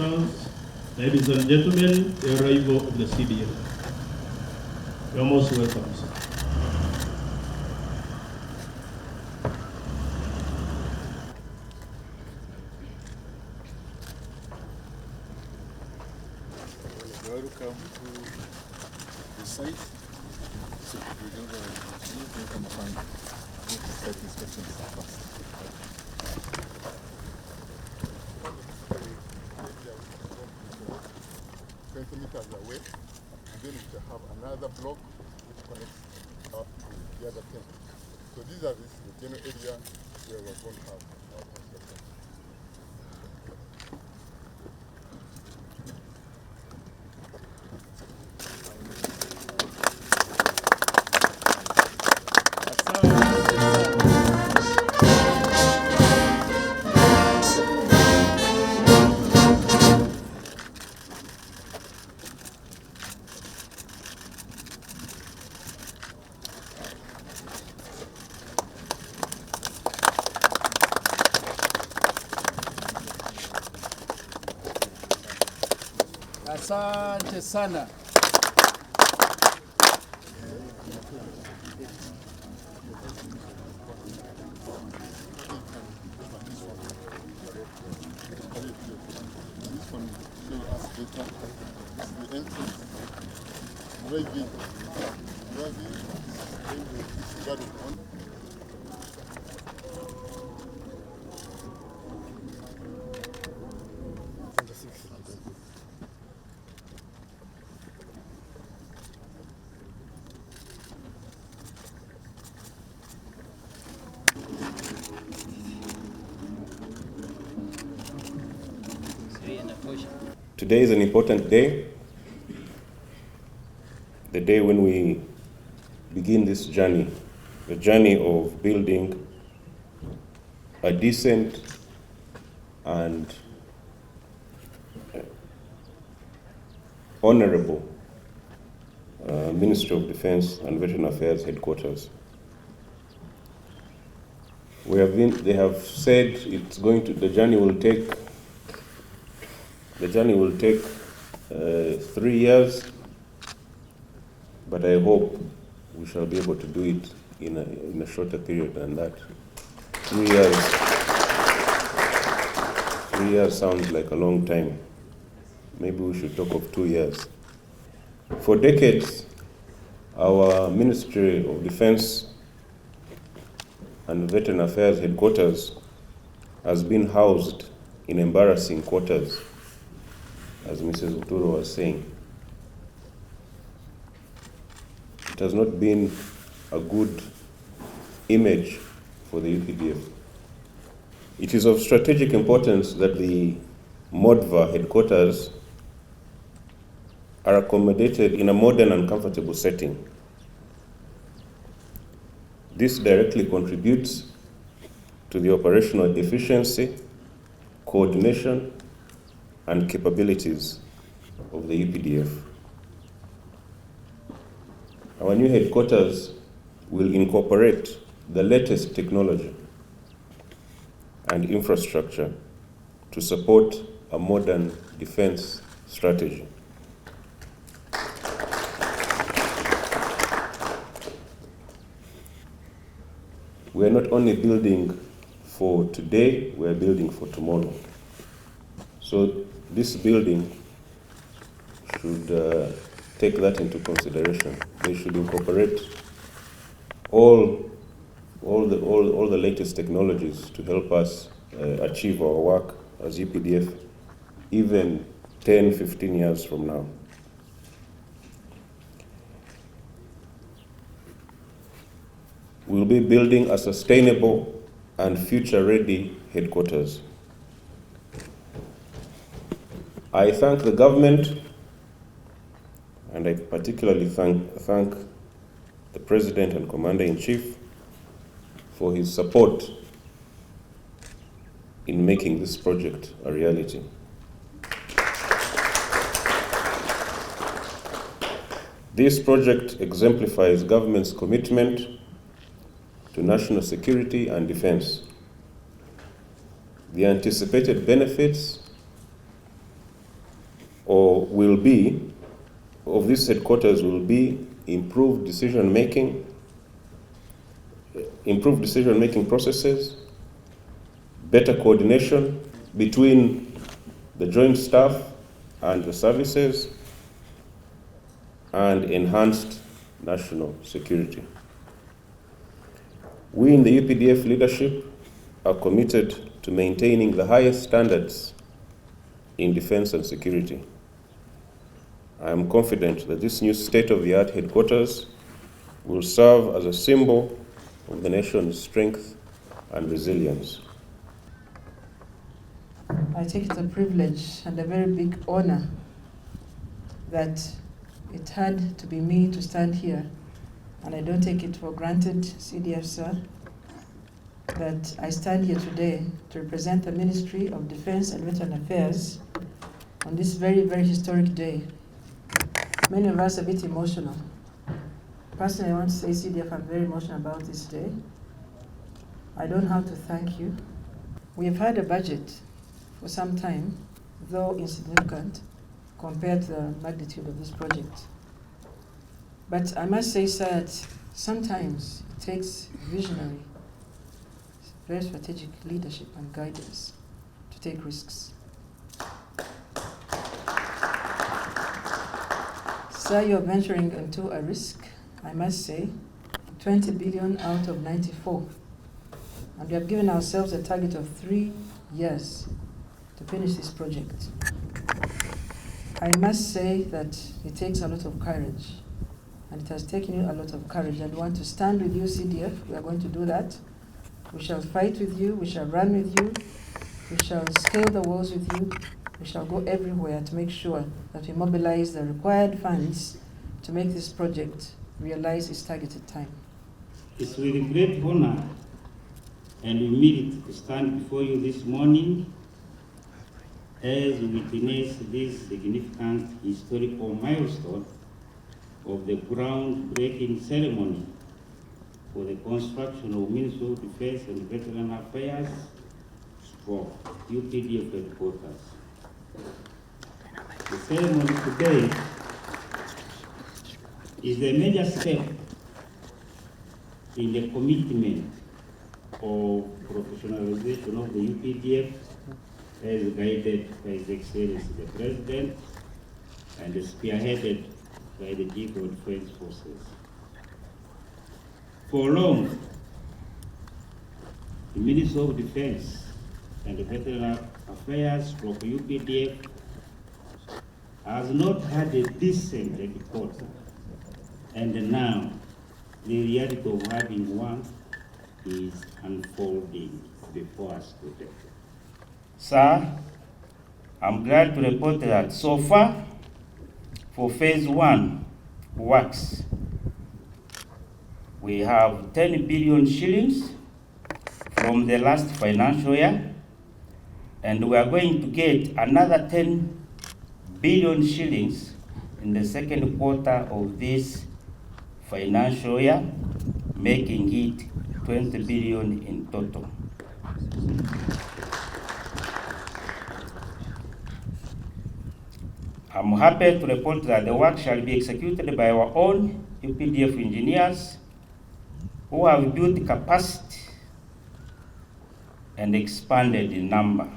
officers, ladies and gentlemen, the arrival of the CDF. You are most welcome, sir. Welcome to the site. So we're going to come and start inspection first. 20 meters away, and then we shall have another block which connects up to the other temple. So these are the general area where we're going to have our construction. Asante sana. Today is an important day, the day when we begin this journey, the journey of building a decent and honorable Ministry of Defense and Veteran Affairs headquarters. They have said it's going to, the journey will take 3 years, but I hope we shall be able to do it in a shorter period than that. 3 years sounds like a long time. Maybe we should talk of 2 years. For decades, our Ministry of Defense and Veteran Affairs headquarters has been housed in embarrassing quarters, as Mrs. Uturo was saying. It has not been a good image for the UPDF. It is of strategic importance that the MODVA headquarters are accommodated in a modern and comfortable setting. This directly contributes to the operational efficiency, coordination, and capabilities of the UPDF. Our new headquarters will incorporate the latest technology and infrastructure to support a modern defense strategy. We are not only building for today, we are building for tomorrow. So this building should take that into consideration. They should incorporate all the latest technologies to help us achieve our work as UPDF even 10, 15 years from now. We'll be building a sustainable and future-ready headquarters. I thank the government, and I particularly thank the President and Commander-in-Chief for his support in making this project a reality. This project exemplifies government's commitment to national security and defense. The anticipated benefits will be, of this headquarters will be improved decision-making processes, better coordination between the joint staff and the services, and enhanced national security. We in the UPDF leadership are committed to maintaining the highest standards in defense and security. I am confident that this new state-of-the-art headquarters will serve as a symbol of the nation's strength and resilience. I take it a privilege and a very big honor that it had to be me to stand here, and I don't take it for granted, CDF sir, that I stand here today to represent the Ministry of Defense and Veteran Affairs on this very, very historic day. Many of us are a bit emotional. Personally, I want to say, CDF, I'm very emotional about this day. I don't have to thank you. We have had a budget for some time, though insignificant compared to the magnitude of this project. But I must say, sir, that sometimes it takes visionary, very strategic leadership and guidance to take risks. Sir, you're venturing into a risk, I must say, 20 billion out of 94. And we have given ourselves a target of 3 years to finish this project. I must say that it takes a lot of courage, and it has taken you a lot of courage. And we want to stand with you, CDF. We are going to do that. We shall fight with you, we shall run with you, we shall scale the walls with you, we shall go everywhere to make sure that we mobilize the required funds to make this project realize its targeted time. It's with great honor and humility to stand before you this morning as we witness this significant historical milestone of the groundbreaking ceremony for the construction of Ministry of Defense and Veteran Affairs UPDF headquarters. The ceremony today is a major step in the commitment of professionalization of the UPDF as guided by His Excellency the President and spearheaded by the Chief of Defense Forces. For long, the Ministry of Defense and the Veteran Affairs UPDF has not had a decent headquarters, and now the reality of having one is unfolding before us today. Sir, I'm glad to report that so far, for phase 1 works, we have 10 billion shillings from the last financial year, and we are going to get another 10 billion shillings in the second quarter of this financial year, making it 20 billion in total. I'm happy to report that the work shall be executed by our own UPDF engineers who have built capacity and expanded in number.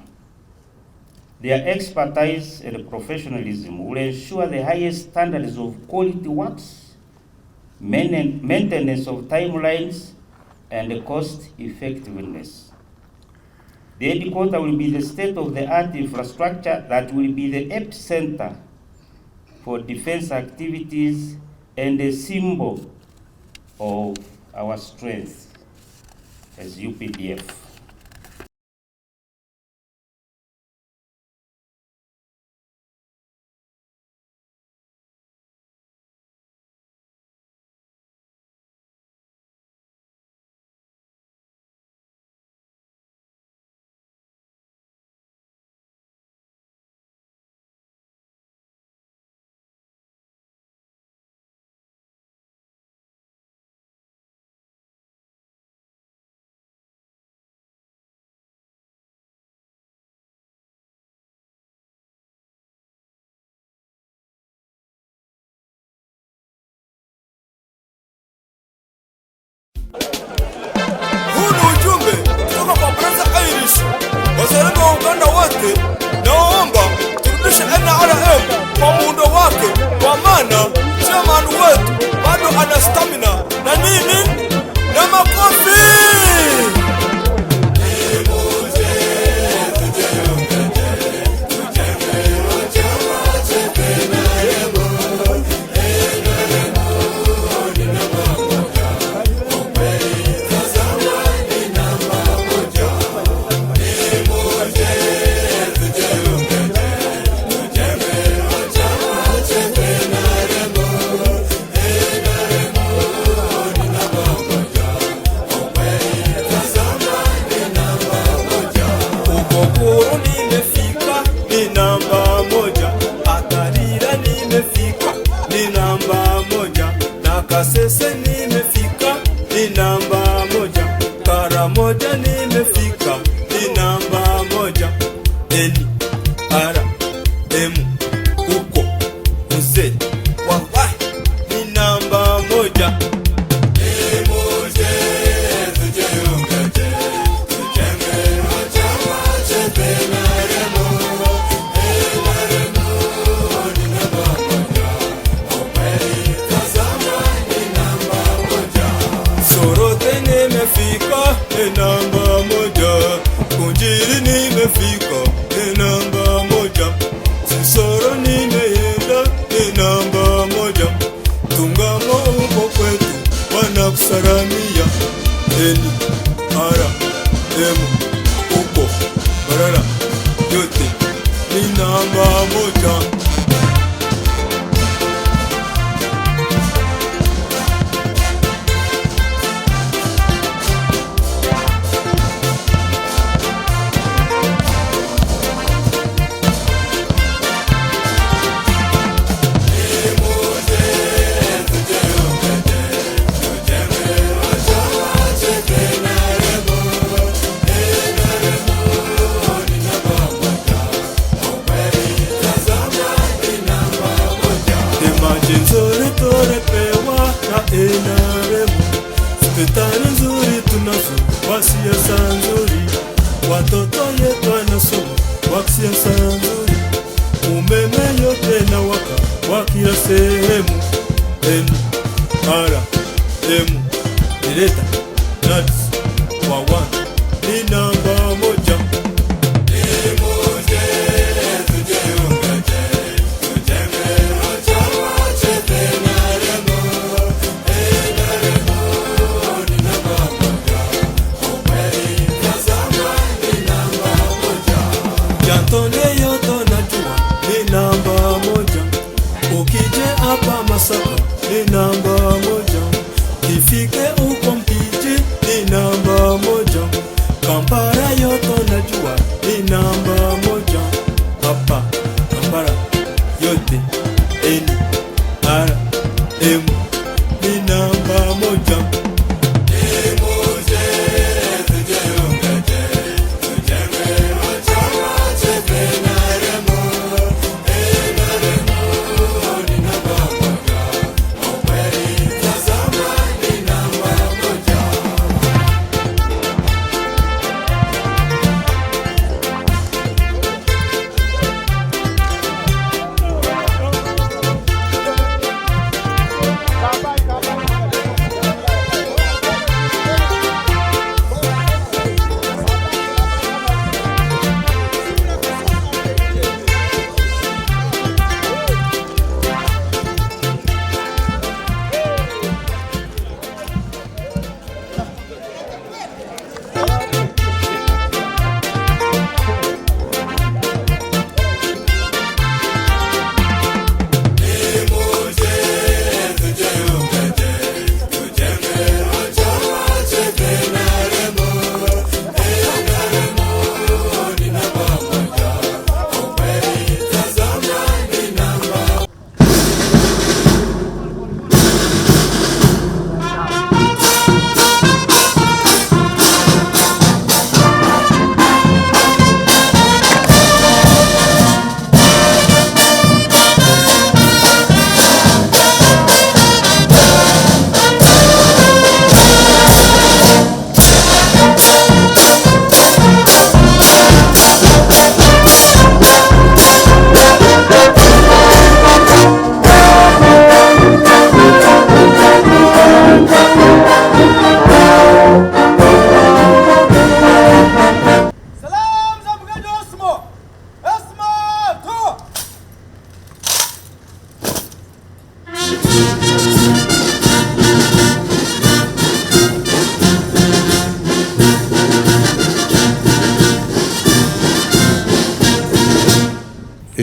Their expertise and professionalism will ensure the highest standards of quality works, maintenance of timelines, and cost effectiveness. The headquarters will be the state-of-the-art infrastructure that will be the epicenter for defense activities and a symbol of our strength as UPDF. wazalendo wa Uganda wote, naomba turudishe NRM kwa muundo wake, kwa maana chairman wetu bado ana stamina na nini na makofi. Kasese nimefika, ni namba moja. Karamoja nimefika, ni namba moja. NRM uko mzee wawa, ni namba moja. Nimefika ni namba moja, Kunjiri nimefika ni namba moja, Sisoro nimeenda ni namba moja, Tungamo uko kwetu wanakusalamia. NRM uko barara yote ni namba moja. NRM, hospitali nzuri tunazo, kwa siasa nzuri, watoto yetu wanasoma kwa siasa nzuri, umeme yote na waka kwa kila sehemu. NRM ileta nuts kwa wana ni namba moja. Ni namba moja, ifike uko Mpiji ni namba moja, Kampala yote najua ni namba moja, hapa Kampala yote NRM ni namba moja.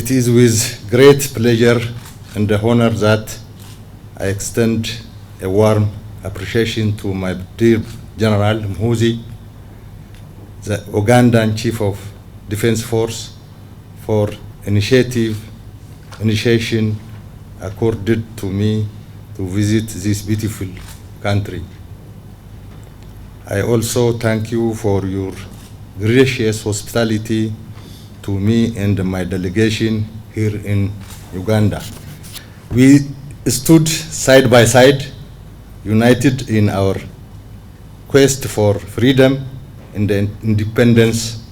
It is with great pleasure and honor that I extend a warm appreciation to my dear General Muhoozi, the Ugandan Chief of Defense Force, for initiation accorded to me to visit this beautiful country. I also thank you for your gracious hospitality to me and my delegation here in Uganda. We stood side by side, united in our quest for freedom and independence,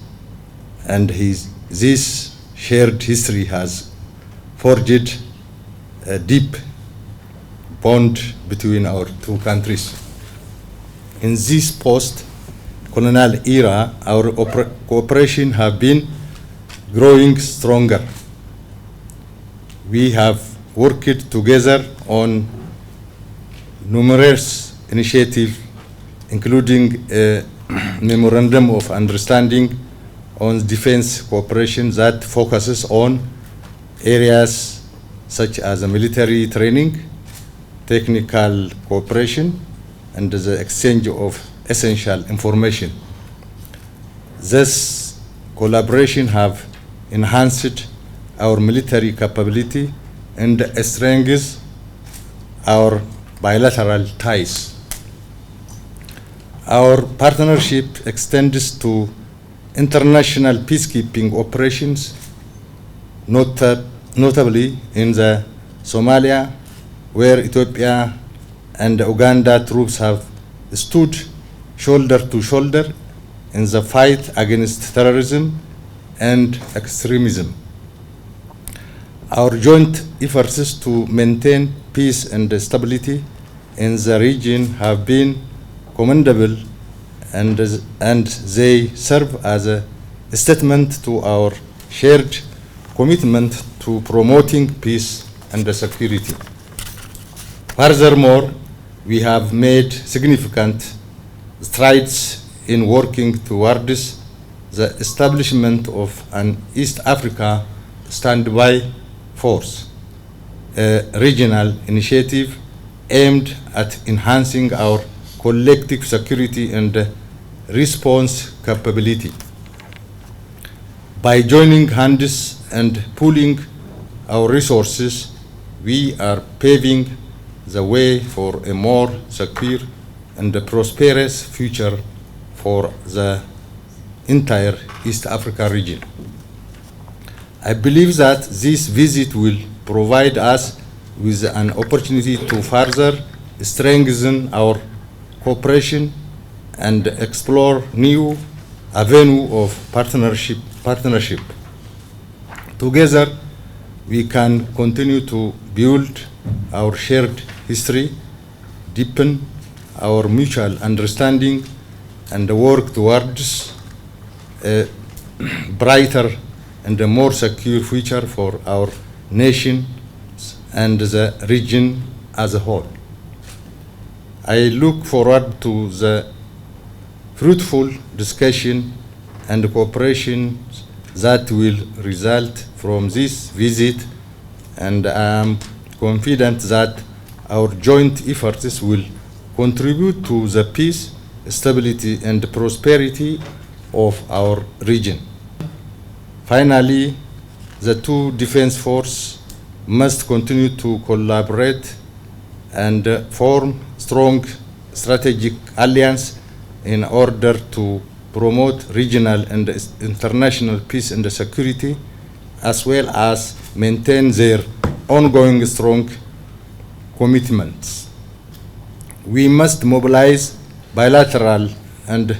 and this shared history has forged a deep bond between our two countries. In this post-colonial era, our cooperation has been growing stronger. We have worked together on numerous initiatives, including a memorandum of understanding on defense cooperation that focuses on areas such as military training, technical cooperation, and the exchange of essential information. This collaboration have enhanced our military capability and strengthens our bilateral ties. Our partnership extends to international peacekeeping operations, notably in the Somalia, where Ethiopia and Uganda troops have stood shoulder to shoulder in the fight against terrorism and extremism. Our joint efforts to maintain peace and stability in the region have been commendable, and they serve as a statement to our shared commitment to promoting peace and security. Furthermore, we have made significant strides in working towards the establishment of an East Africa standby force, a regional initiative aimed at enhancing our collective security and response capability. By joining hands and pooling our resources, we are paving the way for a more secure and prosperous future for the entire East Africa region. I believe that this visit will provide us with an opportunity to further strengthen our cooperation and explore new avenues of partnership. Together, we can continue to build our shared history, deepen our mutual understanding, and work towards a brighter and a more secure future for our nation and the region as a whole. I look forward to the fruitful discussion and cooperation that will result from this visit, and I am confident that our joint efforts will contribute to the peace, stability, and prosperity of our region. Finally, the two defense forces must continue to collaborate and form strong strategic alliance in order to promote regional and international peace and security, as well as maintain their ongoing strong commitments. We must mobilize bilateral and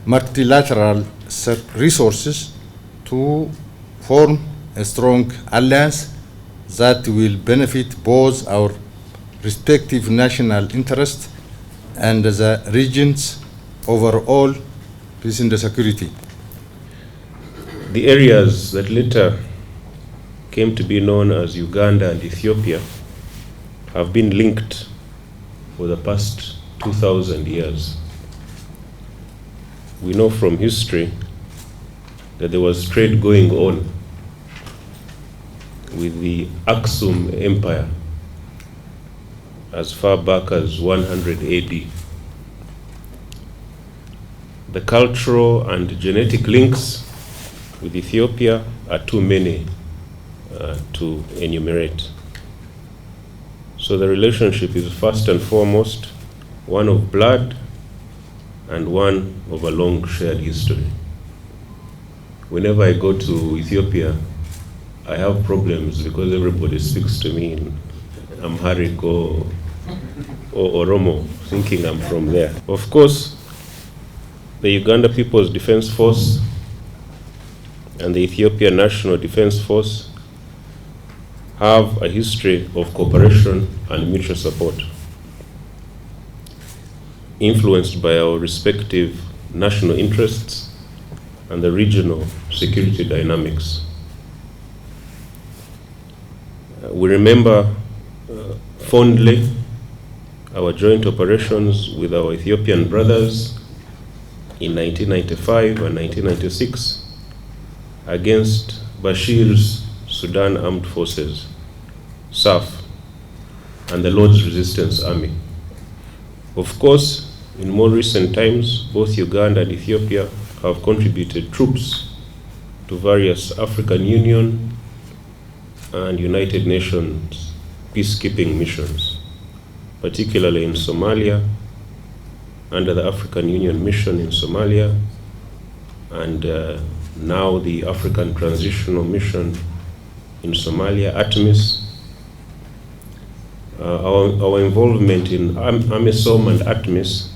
multilateral resources to form a strong alliance that will benefit both our respective national interests and the region's overall peace and security. The areas that later came to be known as Uganda and Ethiopia have been linked for the past 2,000 years. We know from history that there was trade going on with the Aksum Empire as far back as 100 AD. The cultural and genetic links with Ethiopia are too many to enumerate. So the relationship is first and foremost one of blood and one of a long shared history. Whenever I go to Ethiopia, I have problems because everybody speaks to me in Amharic or Oromo, thinking I'm from there. Of course, the Uganda People's Defense Force and the Ethiopian National Defense Force have a history of cooperation and mutual support, influenced by our respective national interests and the regional security dynamics. We remember fondly our joint operations with our Ethiopian brothers in 1995 and 1996 against Bashir's Sudan Armed Forces, SAF, and the Lord's Resistance Army. Of course, in more recent times, both Uganda and Ethiopia have contributed troops to various African Union and United Nations peacekeeping missions, particularly in Somalia, under the African Union mission in Somalia, and now the African Transitional Mission in Somalia, ATMIS. Our involvement in AMISOM and ATMIS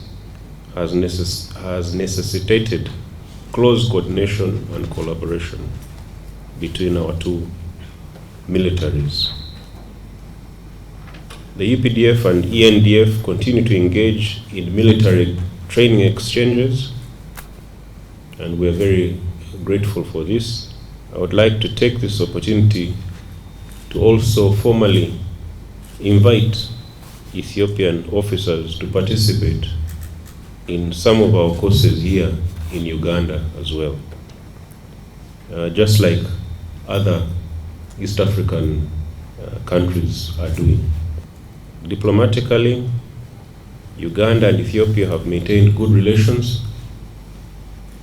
has necessitated close coordination and collaboration between our two militaries. The UPDF and ENDF continue to engage in military training exchanges, and we are very grateful for this. I would like to take this opportunity to also formally invite Ethiopian officers to participate in some of our courses here in Uganda as well, just like other East African countries are doing. Diplomatically, Uganda and Ethiopia have maintained good relations,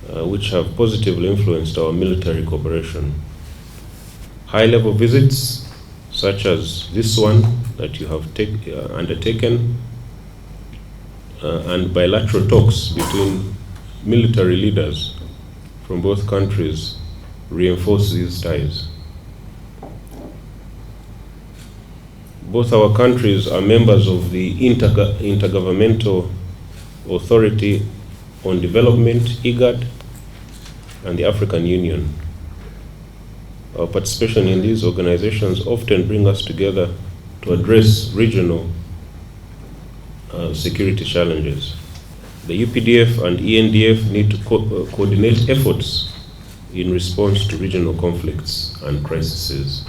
which have positively influenced our military cooperation. High-level visits, such as this one that you have undertaken, and bilateral talks between military leaders from both countries reinforce these ties. Both our countries are members of the Intergovernmental Authority on Development, IGAD, and the African Union. Our participation in these organizations often bring us together to address regional security challenges. The UPDF and ENDF need to coordinate efforts in response to regional conflicts and crises.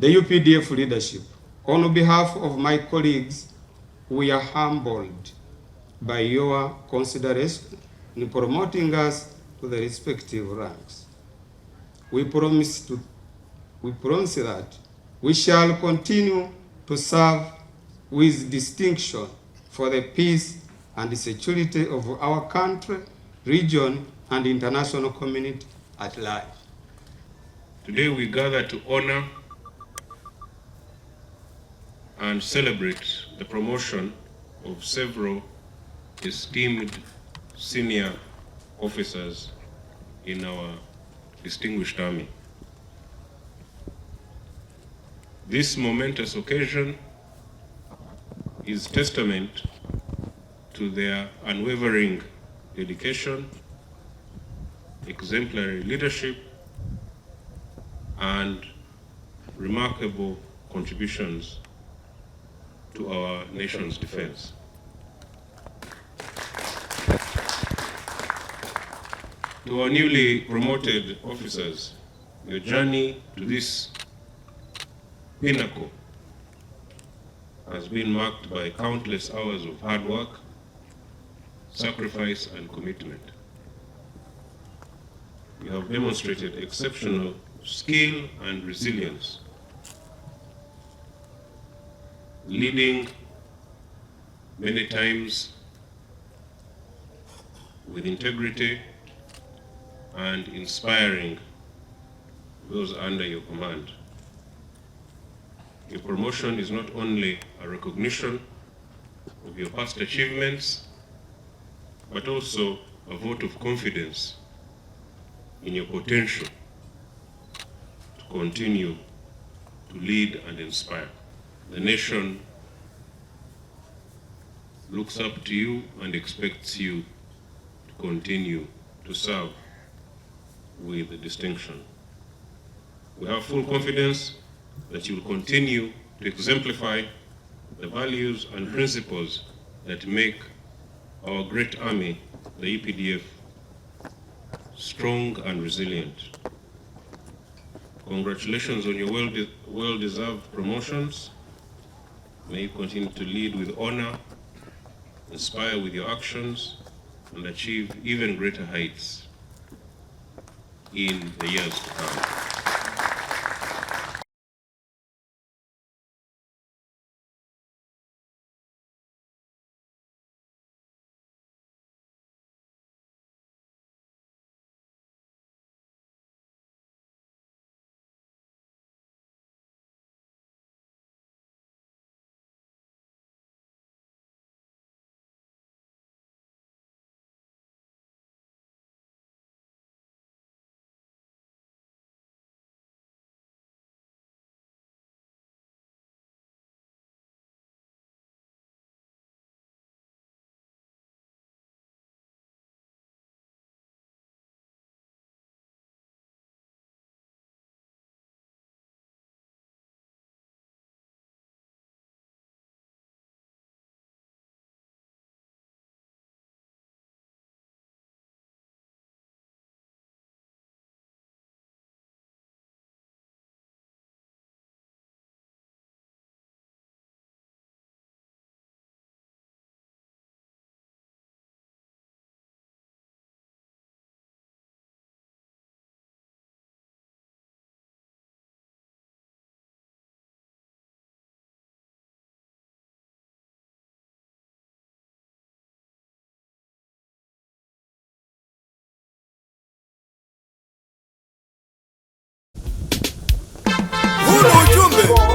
The UPDF leadership, on behalf of my colleagues, we are humbled by your consideration in promoting us to the respective ranks. We promise to we promise that we shall continue to serve with distinction for the peace and the security of our country, region, and international community at large. Today we gather to honor and celebrate the promotion of several esteemed senior officers in our distinguished army. This momentous occasion is testament to their unwavering dedication, exemplary leadership, and remarkable contributions to our nation's defense. To our newly promoted officers, your journey to this pinnacle has been marked by countless hours of hard work, sacrifice, and commitment. You have demonstrated exceptional skill and resilience, leading many times with integrity and inspiring those under your command. Your promotion is not only a recognition of your past achievements, but also a vote of confidence in your potential to continue to lead and inspire. The nation looks up to you and expects you to continue to serve with distinction. We have full confidence that you will continue to exemplify the values and principles that make our great army, the EPDF, strong and resilient. Congratulations on your well-deserved promotions. May you continue to lead with honor, inspire with your actions, and achieve even greater heights in the years to come.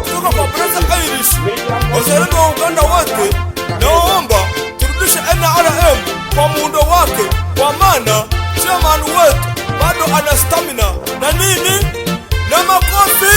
Kutoka kwa Brother Irish, wazalendo wa Uganda wote, naomba turudishe NRM kwa muundo wake, kwa maana chairman wetu bado ana stamina na nini na makofi.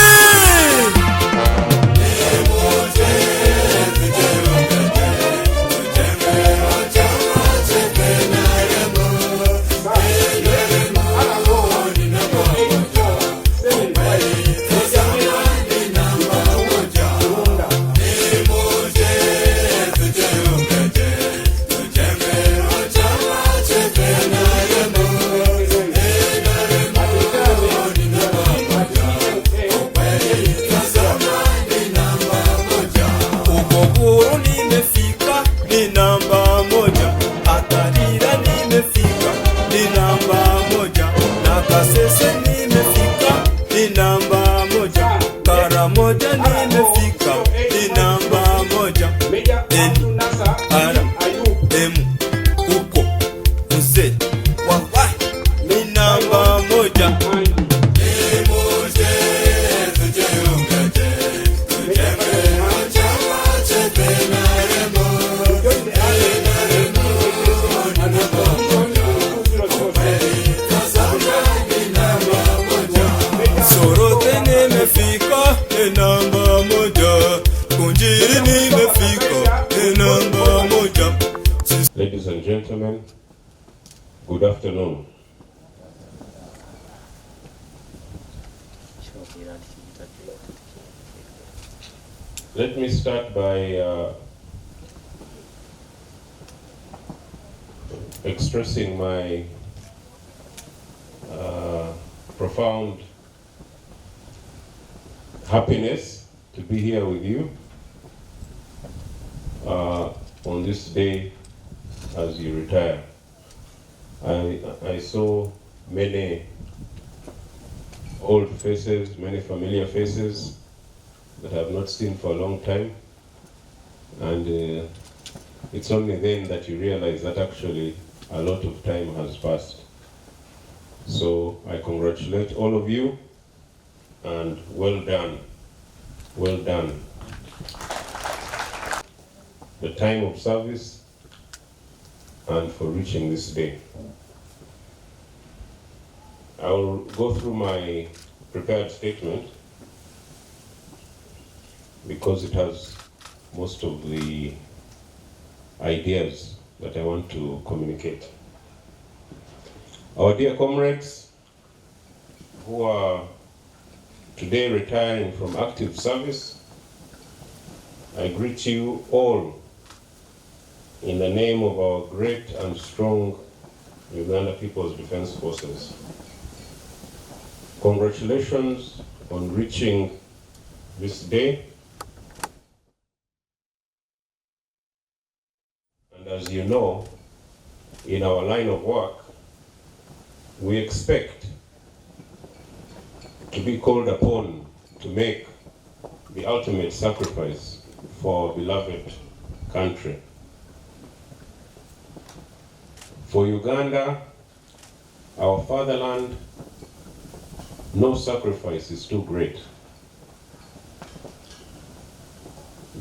Injili nimefika namba moja. Ladies and gentlemen, good afternoon. Let me start by expressing my profound happiness to be here with you on this day as you retire. I saw many old faces, many familiar faces that I have not seen for a long time, and it's only then that you realize that actually a lot of time has passed. So I congratulate all of you, and well done, well done. The time of service and for reaching this day. I will go through my prepared statement because it has most of the ideas that I want to communicate. Our dear comrades who are today retiring from active service, I greet you all in the name of our great and strong Uganda People's Defense Forces. Congratulations on reaching this day. And as you know, in our line of work, we expect to be called upon to make the ultimate sacrifice for our beloved country. For Uganda, our fatherland, no sacrifice is too great.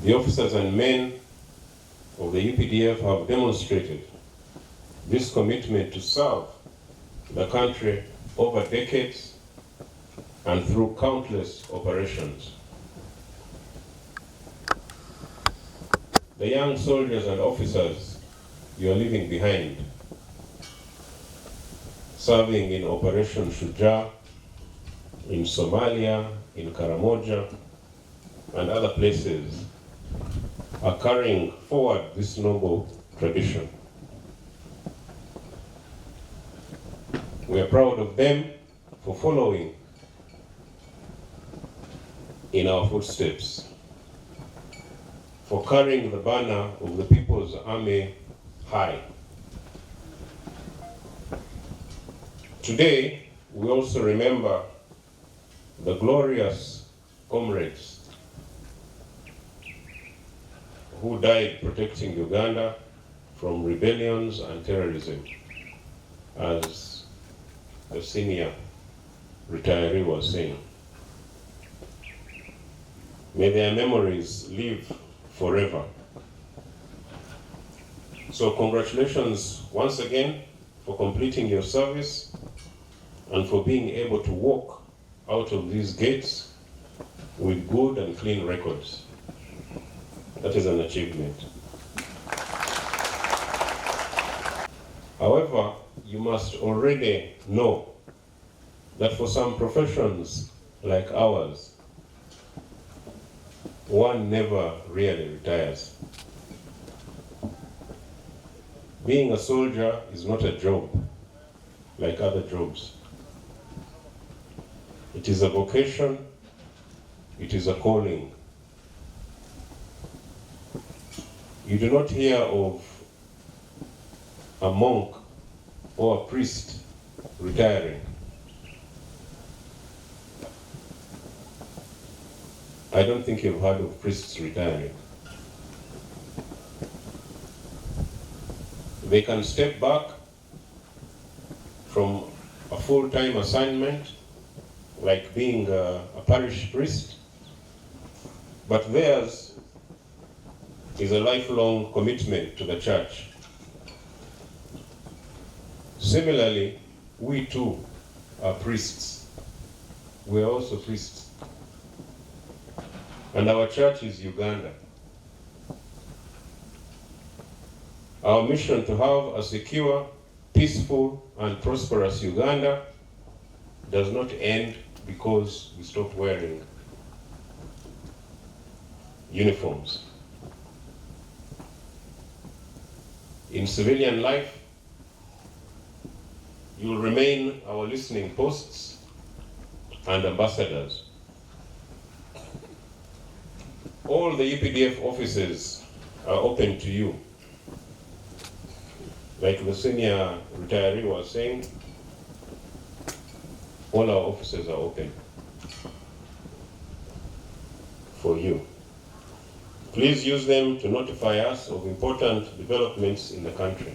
The officers and men of the UPDF have demonstrated this commitment to serve the country over decades and through countless operations. The young soldiers and officers you are leaving behind, serving in Operation Shujaa, in Somalia, in Karamoja, and other places, are carrying forward this noble tradition. We are proud of them for following in our footsteps, for carrying the banner of the People's Army high. Today, we also remember the glorious comrades who died protecting Uganda from rebellions and terrorism, as the senior retiree was saying. May their memories live forever. So congratulations once again for completing your service and for being able to walk out of these gates with good and clean records. That is an achievement. However, you must already know that for some professions like ours, one never really retires. Being a soldier is not a job like other jobs. It is a vocation, it is a calling. You do not hear of a monk or a priest retiring. I don't think you've heard of priests retiring. They can step back from a full-time assignment, like being a parish priest, but theirs is a lifelong commitment to the church. Similarly, we too are priests. We are also priests. and our church is Uganda. Our mission to have a secure, peaceful, and prosperous Uganda does not end because we stop wearing uniforms. In civilian life, you will remain our listening posts and ambassadors. All the UPDF offices are open to you. Like the senior retiree was saying, all our offices are open for you. Please use them to notify us of important developments in the country.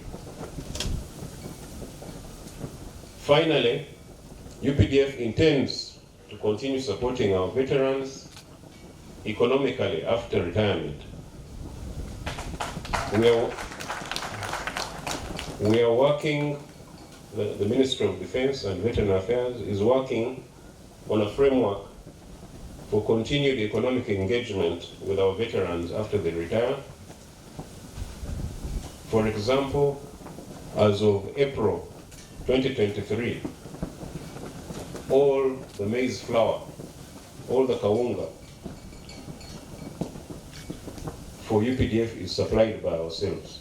Finally, UPDF intends to continue supporting our veterans economically after retirement. We are working, the Ministry of Defense and Veteran Affairs is working on a framework for continued economic engagement with our veterans after they retire. For example, as of April 2023, all the maize flour, all the kawunga for UPDF is supplied by ourselves.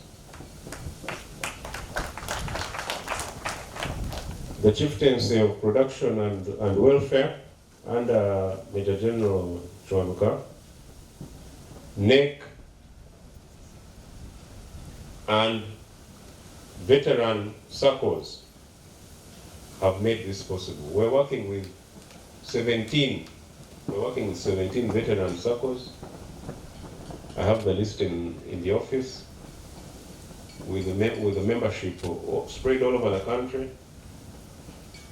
The Chieftaincy of Production and Welfare under Major General Chwanuka, NEC, and veteran circles have made this possible. We're working with 17 veteran circles. I have the list in the office with the membership spread all over the country,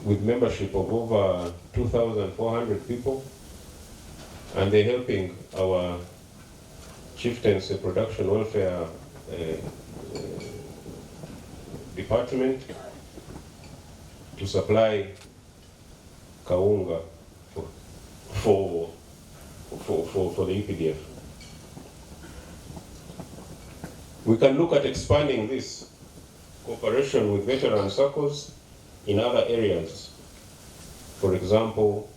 with membership of over 2,400 people, and they're helping our Chieftaincy Production Welfare Department to supply kawunga for the UPDF. We can look at expanding this cooperation with veteran circles in other areas. For example,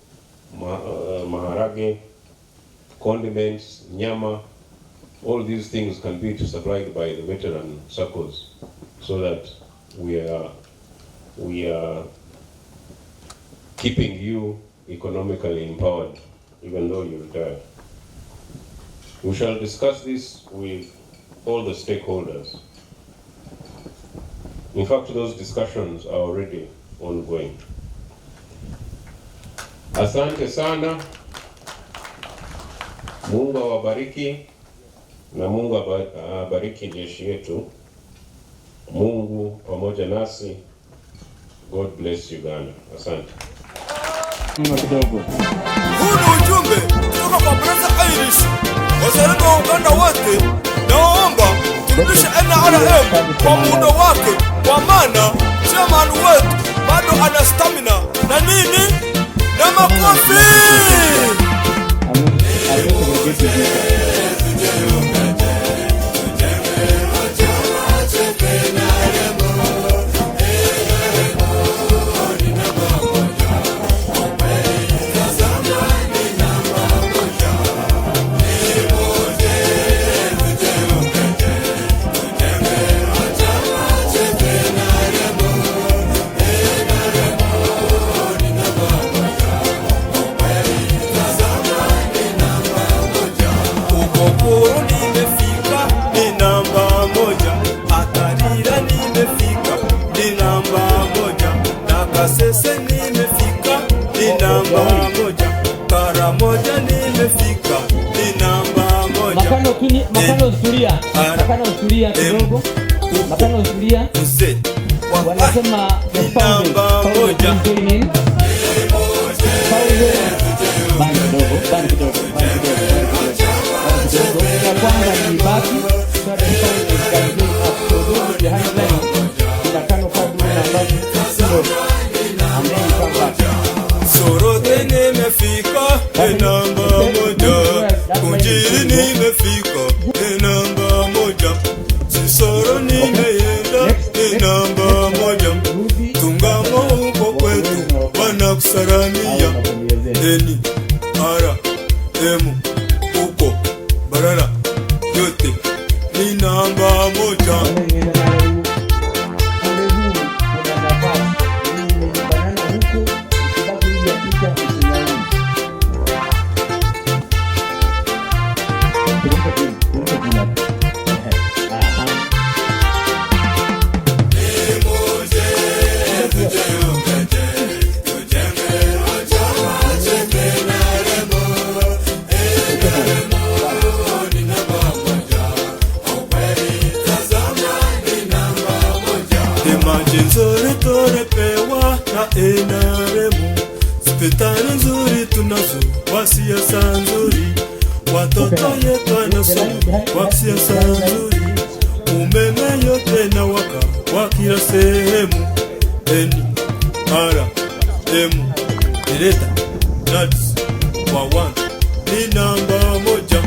maharage, condiments, nyama, all these things can be supplied by the veteran circles so that we are keeping you economically empowered even though you retire. We shall discuss this with all the stakeholders. In fact, those discussions are already ongoing. Asante sana. Mungu awabariki na Mungu abariki jeshi yetu. Mungu pamoja nasi. God bless Uganda. Asante. Huu ni ujumbe kutoka kwa Brother Irish. Wazalendo wa Uganda wote, naomba turudishe NRM kwa muundo wake, kwa maana chairman wetu bado ana stamina na nini na makofi. Sese nimefika ni namba moja, Kara moja nimefika ni namba moja. Makano usulia kidogo. Makano usulia. Wanasema ni namba moja. Bani kidogo. Ya kwanza ni baki. Sorote nimefika ni namba moja. nimefika namba moja, Sisoro nimeenda namba moja, Tungamo huko kwetu wanakusalamia, Eni ara emu huko barara yote ni namba moja. Nzuri torepewa na enaremu, sipitani nzuri tunazo kwa siasa nzuri, watoto yetu wanasoma kwa siasa nzuri, umeme yote na waka kwa kila sehemu, eni ara emu direta nuts kwa one ni namba moja.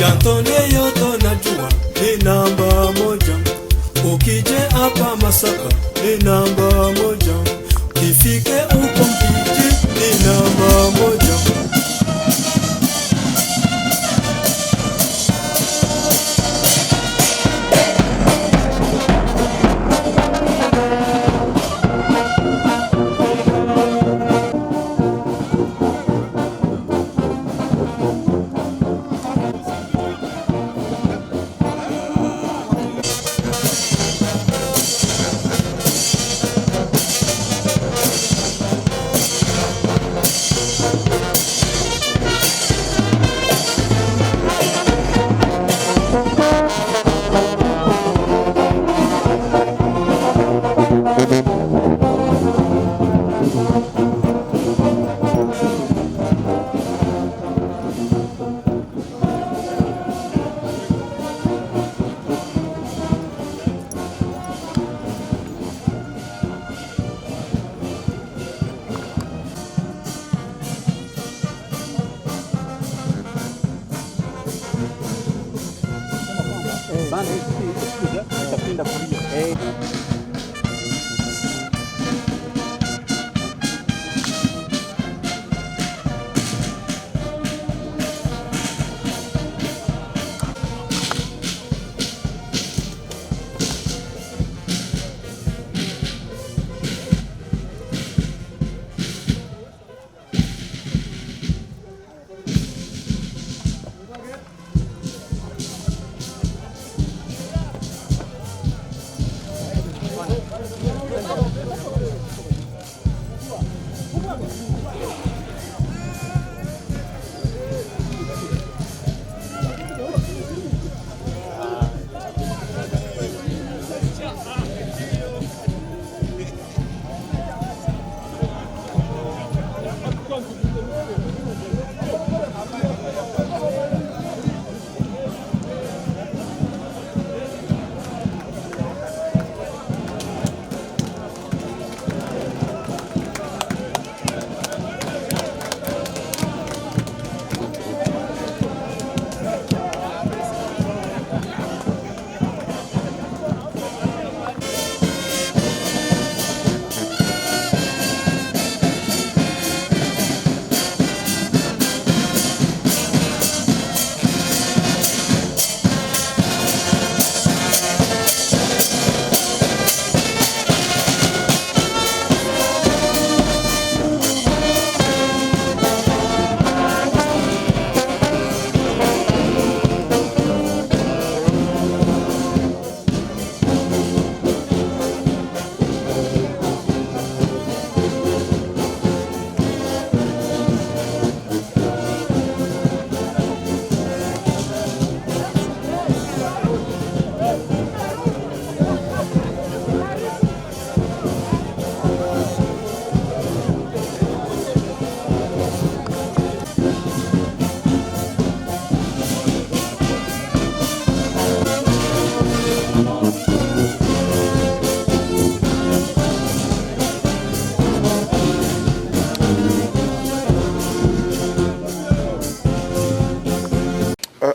Yantone yoto najua ni namba moja, ukije hapa Masaka ni namba moja, kifike uko Mpiji ni namba moja.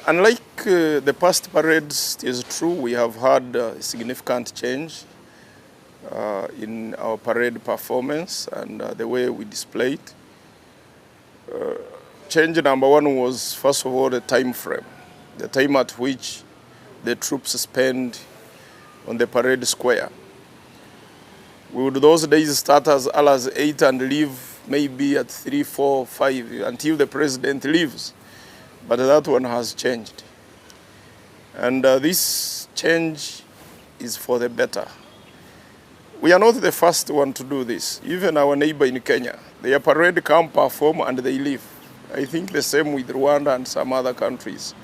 Unlike the past parades, it is true we have had significant change in our parade performance and the way we displayed. Change number one was, first of all, the time frame, the time at which the troops spend on the parade square. We would those days start as early as 8 and leave maybe at 3, 4, 5 until the president leaves. But that one has changed. And this change is for the better. We are not the first one to do this. Even our neighbor in Kenya, their parade come perform and they leave. I think the same with Rwanda and some other countries.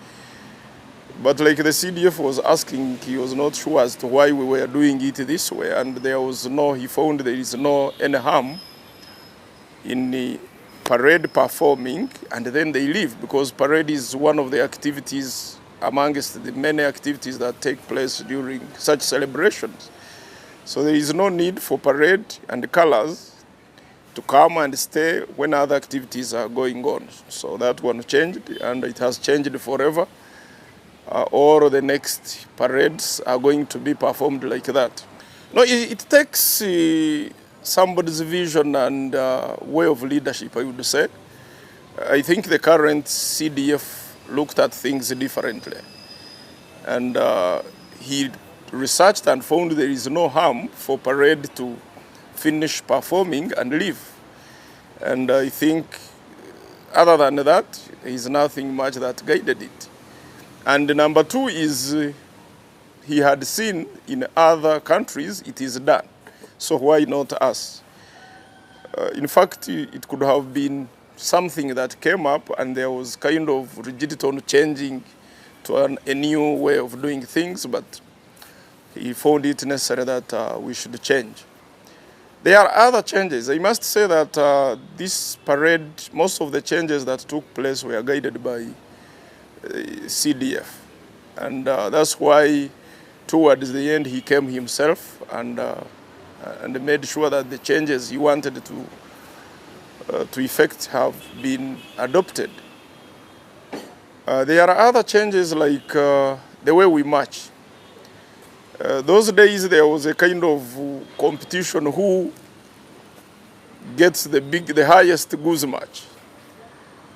But like the CDF was asking, he was not sure as to why we were doing it this way, and he found there is no any harm in the parade performing, and then they leave, because parade is one of the activities amongst the many activities that take place during such celebrations. So there is no need for parade and colors to come and stay when other activities are going on. So that one changed, and it has changed forever. All the next parades are going to be performed like that. No, it takes somebody's vision and way of leadership, I would say. I think the current CDF looked at things differently. And he researched and found there is no harm for parade to finish performing and leave. And I think other than that, there is nothing much that guided it. And number two is he had seen in other countries it is done. So why not us? In fact, it could have been something that came up and there was kind of rigidity on changing to a new way of doing things, but he found it necessary that we should change. There are other changes. I must say that this parade, most of the changes that took place were guided by CDF. And that's why towards the end he came himself and made sure that the changes he wanted to effect have been adopted. There are other changes like the way we march. Those days there was a kind of competition who gets the highest goose march.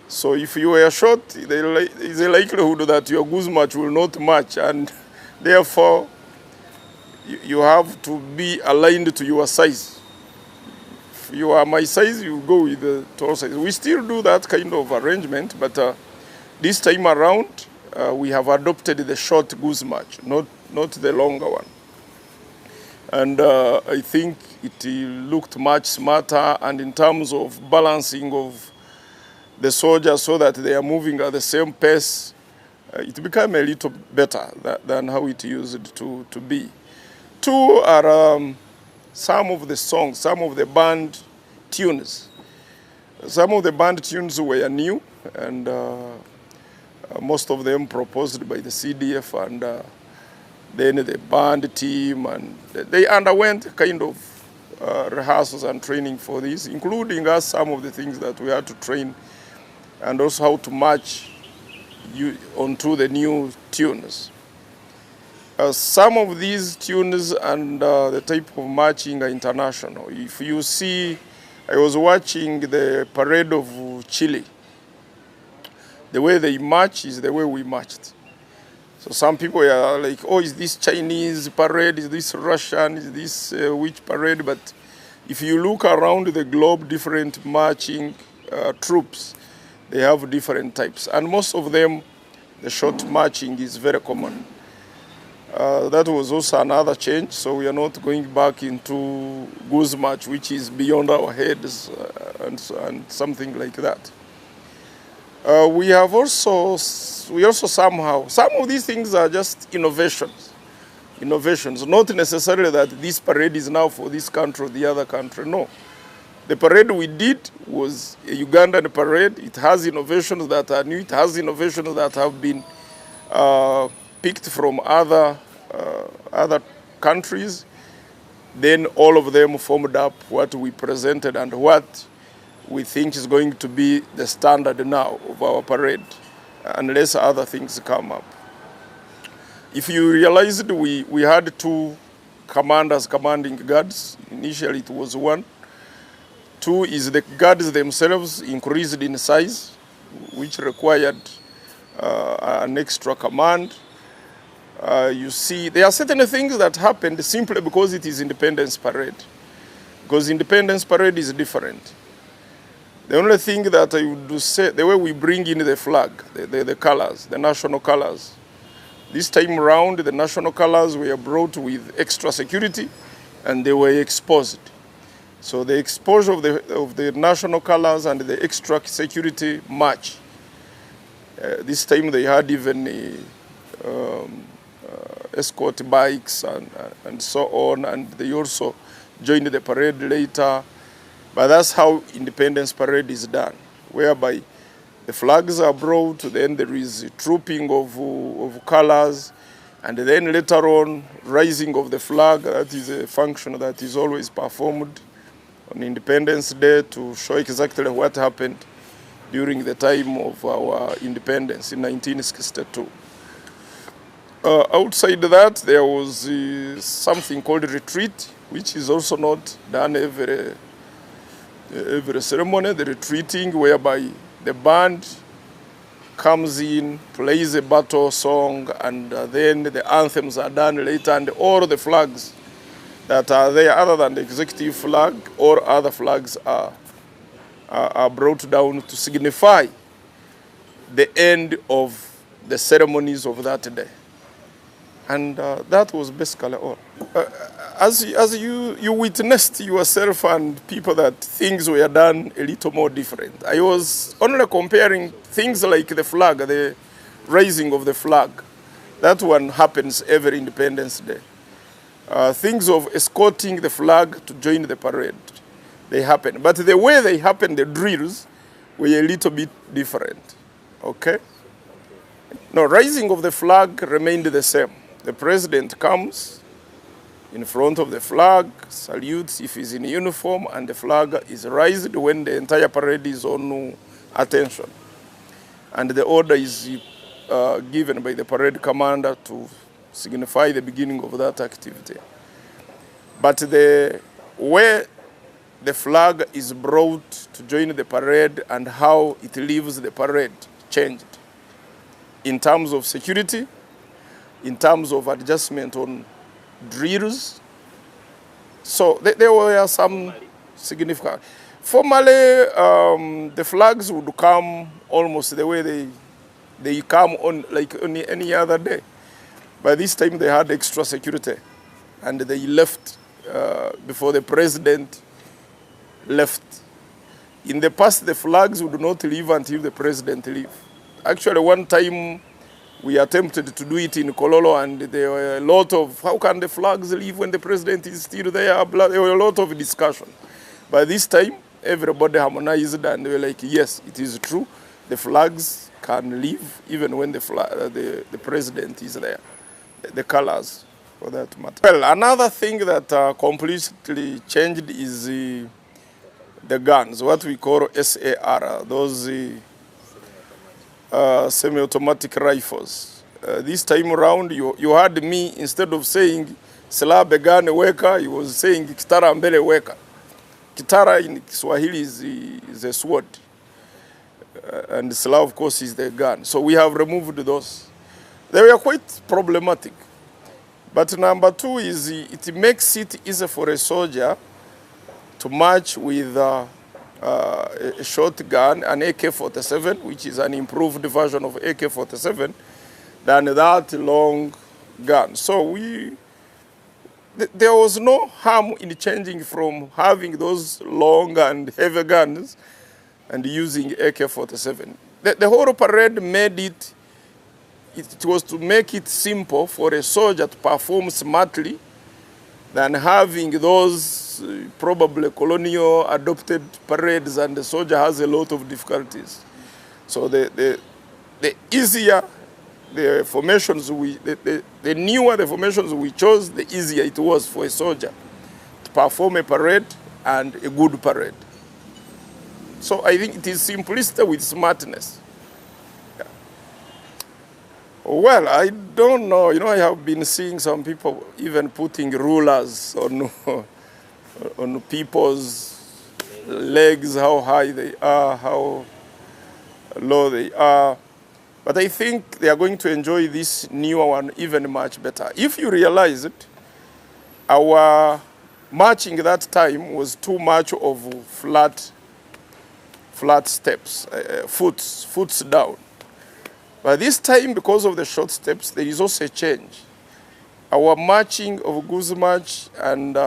So if you were short, there is a likelihood that your goose march will not match, and therefore you have to be aligned to your size. If you are my size, you go with the tall size. We still do that kind of arrangement, but this time around we have adopted the short goose march, not the longer one. And I think it looked much smarter, and in terms of balancing of the soldiers so that they are moving at the same pace, it became a little better than how it used to be. Two are some of the songs, some of the band tunes. Some of the band tunes were new, and most of them proposed by the CDF, and then the band team, and they underwent kind of rehearsals and training for this, including us some of the things that we had to train, and also how to march onto the new tunes. Some of these tunes and the type of marching are international. If you see, I was watching the parade of Chile. The way they march is the way we marched. So some people are like, oh, is this Chinese parade? Is this Russian? Is this which parade? But if you look around the globe, different marching troops, they have different types. And most of them, the short marching is very common. That was also another change, so we are not going back into goose march, which is beyond our heads and something like that. We also somehow, some of these things are just innovations, not necessarily that this parade is now for this country or the other country, no. The parade we did was a Ugandan parade. It has innovations that are new. It has innovations that have been picked from other countries. Then all of them formed up what we presented and what we think is going to be the standard now of our parade. unless other things come up. If you realized, we had two commanders commanding guards. Initially it was one. Two is the guards themselves increased in size, which required an extra command. You see, there are certain things that happened simply because it is Independence Parade. Because Independence Parade is different. The only thing that I would say, the way we bring in the flag, the colors, the national colors. This time around, the national colors were brought with extra security and they were exposed. So the exposure of the national colors and the extra security match. This time they had even escort bikes and so on, and they also joined the parade later. But that's how Independence Parade is done, whereby the flags are brought, then there is trooping of colors, and then later on, rising of the flag. That is a function that is always performed on Independence Day to show exactly what happened during the time of our independence in 1962. Outside that, there was something called retreat, which is also not done every ceremony. The retreating, whereby the band comes in, plays a battle song, and then the anthems are done later, and all the flags that are there, other than the executive flag, or other flags are brought down to signify the end of the ceremonies of that day. And that was basically all. As you witnessed yourself and people that things were done a little more different. I was only comparing things like the flag, the raising of the flag. That one happens every Independence Day. Things of escorting the flag to join the parade, they happen. But the way they happen, the drills, were a little bit different, okay? No, raising of the flag remained the same. The president comes in front of the flag, salutes if he's in uniform, and the flag is raised when the entire parade is on attention. And the order is given by the parade commander to signify the beginning of that activity. But the way the flag is brought to join the parade and how it leaves the parade changed in terms of security, in terms of adjustment on drills. So there were some significant. Formerly, the flags would come almost the way they come on like on any other day. By this time, they had extra security, and they left before the president left. In the past, the flags would not leave until the president leave. Actually, one time, we attempted to do it in Kololo, and there were a lot of, how can the flags leave when the president is still there? There were a lot of discussion. By this time, everybody harmonized, and they were like, yes, it is true. The flags can leave even when the president is there. The colors, for that matter. Well, another thing that completely changed is the guns, what we call SAR, those semi-automatic rifles. This time around, you heard me, instead of saying Silaha begane weka, he was saying Kitara mbele weka. Kitara in Swahili is a sword. And Silaha, of course, is the gun. So we have removed those. They were quite problematic. But number two is it makes it easier for a soldier to match with a shotgun, an AK-47, which is an improved version of AK-47, than that long gun. So there was no harm in changing from having those long and heavy guns and using AK-47. The whole parade made it was to make it simple for a soldier to perform smartly than having those probably colonial adopted parades, and the soldier has a lot of difficulties. So the easier the formations the newer the formations we chose, the easier it was for a soldier to perform a parade, and a good parade. So I think it is simplicity with smartness. Yeah. Well, I don't know. You know, I have been seeing some people even putting rulers on people's legs, how high they are, how low they are. But I think they are going to enjoy this newer one even much better. If you realize it, our marching that time was too much of flat steps, foot down. But this time, because of the short steps, there is also a change. Our marching of Goose March and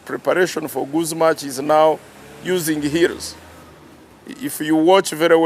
preparation for Goose March is now using heels. If you watch very well,